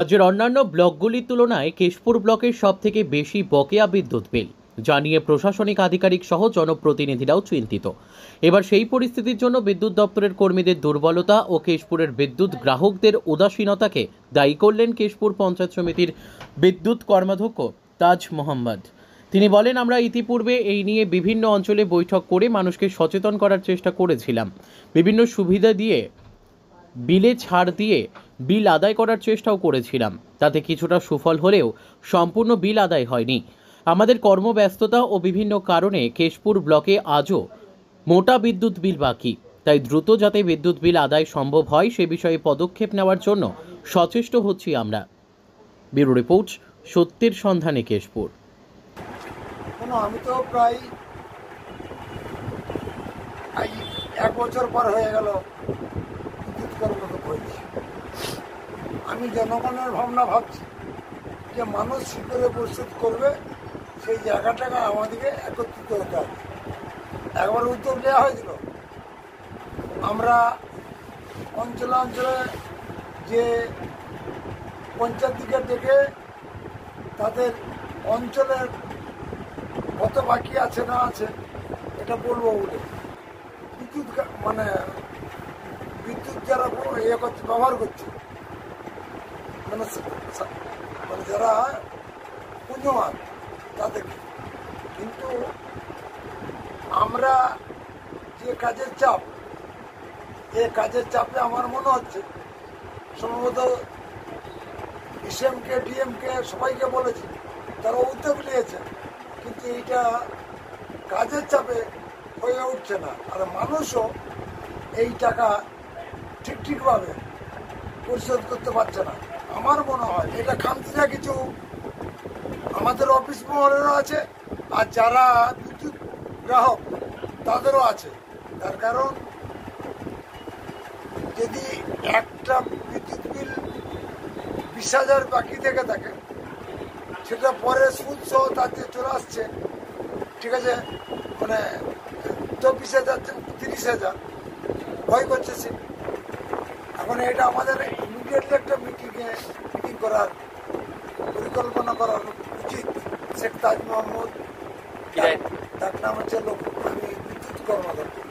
রাজ্যের অন্যান্য ব্লকগুলির তুলনায় কেশপুর ব্লকের সবথেকে বেশি বকেয়া বিদ্যুৎ বিল জানিয়ে প্রশাসনিক আধিকারিক সহ জনপ্রতিনিধিরাও চিন্তিত। এবার সেই পরিস্থিতির জন্য বিদ্যুৎ দপ্তরের কর্মীদের দুর্বলতা ও কেশপুরের বিদ্যুৎ গ্রাহকদের উদাসীনতাকে দায়ী করলেন কেশপুর পঞ্চায়েত সমিতির বিদ্যুৎ কর্মাধ্যক্ষ তাজ মোহাম্মদ। তিনি বলেন, আমরা ইতিপূর্বে এই নিয়ে বিভিন্ন অঞ্চলে বৈঠক করে মানুষকে সচেতন করার চেষ্টা করেছিলাম। বিভিন্ন সুবিধা দিয়ে বিলে ছাড় দিয়ে বিল আদায় করার চেষ্টাও করেছিলাম। তাতে কিছুটা সুফল হলেও সম্পূর্ণ বিল আদায় হয়নি। আমাদের কর্মব্যস্ততা ও বিভিন্ন কারণে কেশপুর ব্লকে আজও মোটা বিদ্যুৎ বিল বাকি। তাই দ্রুত যাতে বিদ্যুৎ বিল আদায় সম্ভব হয় সে বিষয়ে পদক্ষেপ নেওয়ার জন্য সচেষ্ট হচ্ছি আমরা। ব্যুরো রিপোর্ট, সত্যের সন্ধানে কেশপুর। আমি তো প্রায় 1 বছর পর হয়ে গেল বিদ্যুৎ কর্মরত হয়েছি। আমি জনগণের ভাবনা ভাবছি যে মানুষ কী করে পরিশোধ করবে, সেই জায়গাটাকে আমাদেরকে একত্রিত হতে হবে। একবার উদ্যোগ নেওয়া হয়েছিল, আমরা অঞ্চলে অঞ্চলে যে পঞ্চায়েত দিকে ডেকে তাদের অঞ্চলের কত বাকি আছে না আছে এটা বলবো বলে বিদ্যুৎ বিদ্যুৎ যারা ব্যবহার করছে মানে যারা পুণ্যবান তাদেরকে। কিন্তু আমরা যে কাজের চাপ, এই কাজের চাপে আমার মনে হচ্ছে সম্ভবত এসএমকে ডিএমকে সবাইকে বলেছি, তারা উদ্যোগ নিয়েছে, কিন্তু এইটা কাজের চাপে হয়ে উঠছে না। আর মানুষও এই টাকা ঠিকভাবে পরিশোধ করতে পারছে না। আমার মনে হয় এটা খামতিটা কিছু আমাদের অফিস মহলেরও আছে, আর যারা বিদ্যুৎ গ্রাহক তাদেরও আছে। তার কারণ যদি একটা বিদ্যুৎ বিল 20,000 বাকি থেকে থাকে, সেটা পরে সুদ সহ তাতে চলে আসছে, ঠিক আছে, মানে 24,000 30,000 ভয় করছে সে। এখন এটা আমাদের ইমিডিয়েটলি একটা মিটিং করার পরিকল্পনা করা উচিত। শেখ তাজ মোহাম্মদ, তার নাম হচ্ছে আমি বিদ্যুৎ কর্মকর্তা।